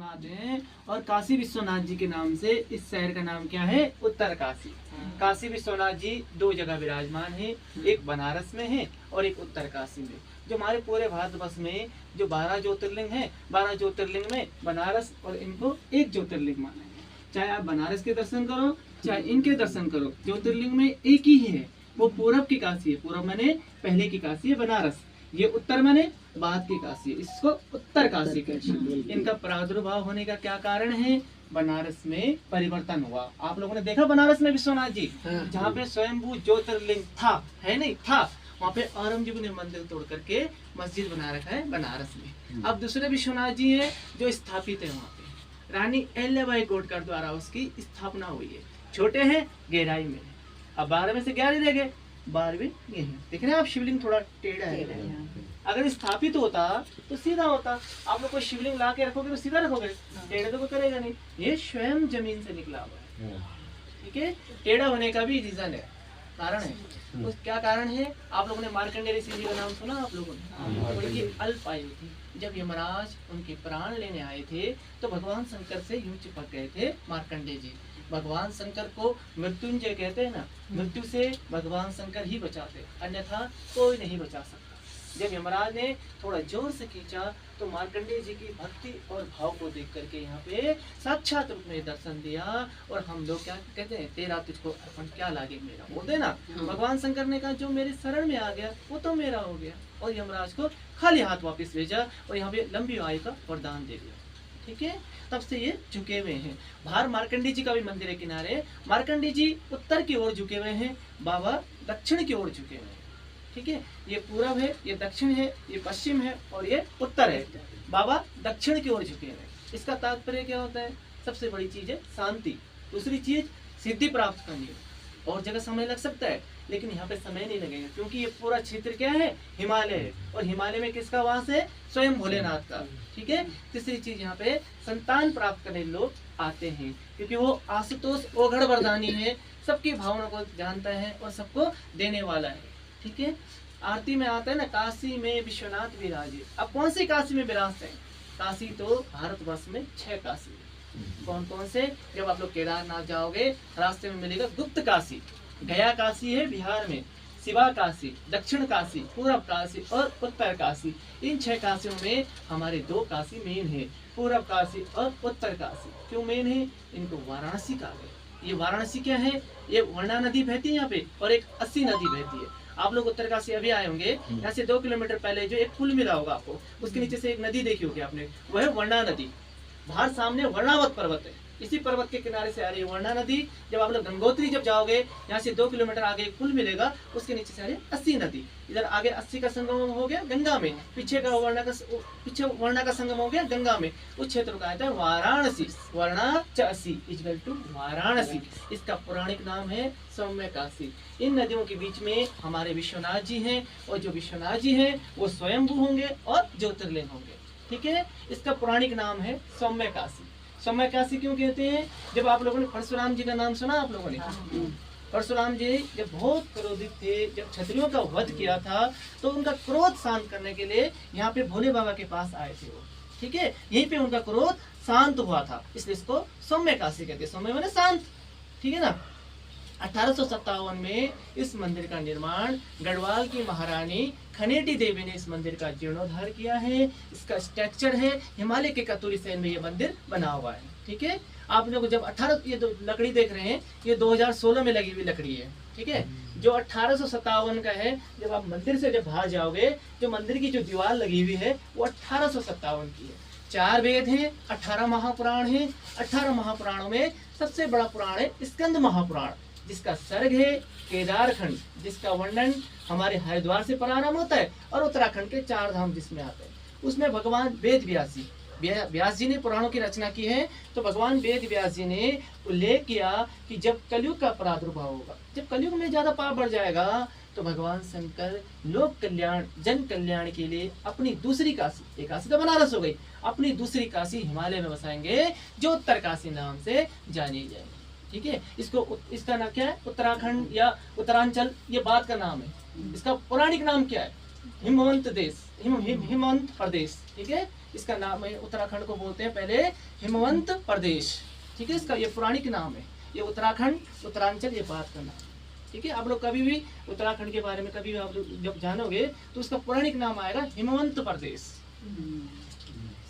विश्वनाथ हैं और काशी विश्वनाथ जी के नाम से इस शहर का नाम क्या है? उत्तर काशी। काशी विश्वनाथ जी दो जगह विराजमान हैं, एक बनारस में है और एक उत्तर काशी में। जो हमारे पूरे भारतवर्ष में जो 12 ज्योतिर्लिंग हैं, 12 ज्योतिर्लिंग में बनारस और इनको एक ज्योतिर्लिंग माना है। चाहे आप बनारस के दर्शन करो चाहे इनके दर्शन करो, ज्योतिर्लिंग में एक ही है, वो पूरब की काशी है। पूरब माने पहले की काशी है बनारस, ये उत्तर माने बाद की काशी है, इसको उत्तर काशी कहते हैं। इनका प्रादुर्भाव होने का क्या कारण है? बनारस में परिवर्तन हुआ। आप लोगों ने देखा बनारस में विश्वनाथ जी जहाँ पे स्वयंभू ज्योतिर्लिंग था, है नहीं था, वहाँ पे औरंगजेब ने मंदिर तोड़ करके मस्जिद बना रखा है बनारस में। अब दूसरे विश्वनाथ जी है जो स्थापित है वहाँ पे, रानी अहिल्याबाई होलकर द्वारा उसकी स्थापना हुई है। छोटे हैं गहराई में, अब 12 में से 11 रह गए, 12वें ये है। देख रहे हैं आप, शिवलिंग थोड़ा टेढ़ा है। अगर स्थापित होता तो सीधा होता। आप लोग कोई शिवलिंग ला के रखोगे तो सीधा रखोगे, टेढ़ा तो कोई करेगा नहीं। ये स्वयं जमीन से निकला हुआ है, ठीक है। टेढ़ा होने का भी रीजन है, कारण है। उस क्या कारण है? आप लोगों ने मार्कंडेय ऋषि जी का नाम सुना आप लोगों ने? उनकी अल्प आयु थी। जब यमराज उनके प्राण लेने आए थे तो भगवान शंकर से यूं चिपक गए थे मार्कंडेय जी। भगवान शंकर को मृत्युंजय कहते हैं ना, मृत्यु से भगवान शंकर ही बचाते, अन्यथा कोई नहीं बचा सकता। जब यमराज ने थोड़ा जोर से खींचा तो मार्कंडेय जी की भक्ति और भाव को देख करके यहाँ पे साक्षात रूप में दर्शन दिया। और हम लोग क्या कहते हैं, तेरा तुझको अर्पण क्या लागे मेरा, बोलते ना। भगवान शंकर ने कहा जो मेरे शरण में आ गया वो तो मेरा हो गया, और यमराज को खाली हाथ वापस भेजा और यहाँ पे लंबी आयु का वरदान दे दिया, ठीक है। तब से ये झुके हुए हैं। बाहर मार्कंडेय जी का भी मंदिर है किनारे, मार्कंडेय जी उत्तर की ओर झुके हुए हैं, बाबा दक्षिण की ओर झुके हुए हैं, ठीक है। ये पूरब है, ये दक्षिण है, ये पश्चिम है और ये उत्तर है। बाबा दक्षिण की ओर झुके हुए हैं। इसका तात्पर्य क्या होता है? सबसे बड़ी चीज है शांति, दूसरी चीज सिद्धि प्राप्त करनी है। और जगह समय लग सकता है लेकिन यहाँ पे समय नहीं लगेगा, क्योंकि ये पूरा क्षेत्र क्या है? हिमालय है, और हिमालय में किसका वास है? स्वयं भोलेनाथ का, ठीक है। तीसरी चीज यहाँ पे संतान प्राप्त करने लोग आते हैं, क्योंकि वो आशुतोष ओघड़ वरदानी है, सबकी भावना को जानता है और सबको देने वाला है, ठीक है। आरती में आता है ना, काशी में विश्वनाथ विराजे। अब कौन सी काशी में विराजते हैं? काशी तो भारतवर्ष में 6 काशी है। कौन कौन से? जब आप लोग केदारनाथ जाओगे रास्ते में मिलेगा गुप्त काशी, गया काशी है बिहार में, शिवा काशी, दक्षिण काशी, पूरब काशी और उत्तर काशी। इन 6 काशियों में हमारे 2 काशी मेन है, पूरब काशी और उत्तर काशी। क्यों मेन है? इनको वाराणसी कहा गया। ये वाराणसी क्या है? ये वर्णा नदी बहती है यहाँ पे और एक 80 नदी बहती है। आप लोग उत्तर काशी अभी आए होंगे, यहाँ से 2 किलोमीटर पहले जो एक पुल मिला होगा आपको, उसके नीचे से एक नदी देखी होगी आपने, वह है वर्णा नदी। बाहर सामने वर्णावत पर्वत है, इसी पर्वत के किनारे से आ रही है वर्णा नदी। जब आप लोग गंगोत्री जब जाओगे, यहाँ से 2 किलोमीटर आगे एक पुल मिलेगा, उसके नीचे से आ रही है 80 नदी। इधर आगे 80 का संगम हो गया गंगा में, पीछे वर्णा का संगम हो गया गंगा में। उस क्षेत्र का आता है वाराणसी, वर्णा च 80 इक्वल टू वाराणसी। इसका पौराणिक नाम है सौम्य काशी। इन नदियों के बीच में हमारे विश्वनाथ जी हैं, और जो विश्वनाथ जी हैं वो स्वयंभू होंगे और ज्योतिर्लिंग होंगे, ठीक है। इसका पौराणिक नाम है सौम्य काशी। सौम्य काशी क्यों कहते हैं? जब आप लोगों ने परशुराम जी का नाम सुना आप लोगों ने? परशुराम जी जब बहुत क्रोधित थे, जब क्षत्रियों का वध किया था, तो उनका क्रोध शांत करने के लिए यहाँ पे भोले बाबा के पास आए थे वो, ठीक है। यहीं पे उनका क्रोध शांत हुआ था, इसलिए इसको सौम्य काशी कहते हैं। सौम्य माने शांत, ठीक है ना। 1857 में इस मंदिर का निर्माण गढ़वाल की महारानी खनेटी देवी ने इस मंदिर का जीर्णोद्धार किया है। इसका स्ट्रक्चर है हिमालय के कतूरी सैन में ये मंदिर बना हुआ है, ठीक है। आप लोग जब 18 ये लकड़ी देख रहे हैं, ये 2016 में लगी हुई लकड़ी है, ठीक है। जो 1857 का है, जब आप मंदिर से जब बाहर जाओगे, जो मंदिर की जो दीवार लगी हुई है वो 1857 की है। 4 वेद हैं, 18 महापुराण हैं। 18 महापुराणों में सबसे बड़ा पुराण है स्कंद महापुराण, जिसका सर्ग है केदारखंड, जिसका वर्णन हमारे हरिद्वार से प्रारंभ होता है और उत्तराखंड के 4 धाम जिसमें आते हैं। उसमें भगवान वेद व्यास जी ने पुराणों की रचना की है। तो भगवान वेद व्यास जी ने उल्लेख किया कि जब कलयुग का प्रादुर्भाव होगा, जब कलयुग में ज्यादा पाप बढ़ जाएगा, तो भगवान शंकर लोक कल्याण, जन कल्याण के लिए अपनी दूसरी काशी, एक काशी तो बनारस हो गई, अपनी दूसरी काशी हिमालय में बसाएंगे, जो उत्तर काशी नाम से जानी जाएगी, ठीक है। इसका नाम क्या है? उत्तराखंड या उत्तरांचल, ये बात का नाम है। इसका पौराणिक नाम क्या है? हिमवंत देश, हिमवंत प्रदेश, ठीक है। इसका नाम है, उत्तराखंड को बोलते हैं पहले हिमवंत प्रदेश। ठीक है, इसका ये पौराणिक नाम है, ये उत्तराखंड, उत्तरांचल, ये बात का नाम। ठीक है, आप लोग कभी भी उत्तराखंड के बारे में कभी भी आप लोग जब जानोगे तो उसका पौराणिक नाम आएगा हिमवंत प्रदेश।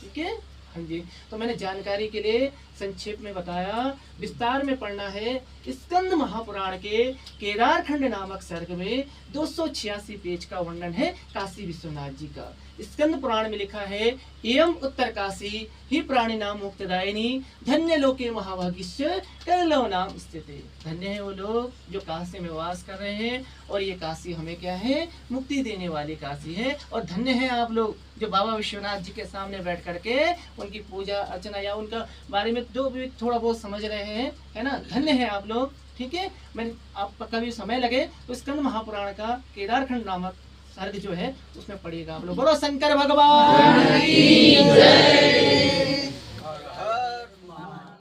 ठीक है, हाँ जी। तो मैंने जानकारी के लिए संक्षेप में बताया, विस्तार में पढ़ना है। स्कंद महापुराण के केदारखंड नामक सर्ग में 286 पेज का वर्णन है काशी विश्वनाथ जी का। स्कंद पुराण में लिखा है, एवं उत्तर काशी ही प्राणी नाम मुक्तदायिनी धन्य लोके महाभाग्य कलौ नाम स्थित। धन्य है वो लोग जो काशी में वास कर रहे हैं, और ये काशी हमें क्या है, मुक्ति देने वाली काशी है। और धन्य है आप लोग जो बाबा विश्वनाथ जी के सामने बैठ करके उनकी पूजा अर्चना या उनका बारे में जो भी थोड़ा बहुत समझ रहे हैं, है ना, धन्य है आप लोग। ठीक है, मैं आपका कभी समय लगे तो स्कंद महापुराण का केदारखंड नामक सर्ग जो है उसमें पढ़िएगा आप लोग। बोलो शंकर भगवान की जय।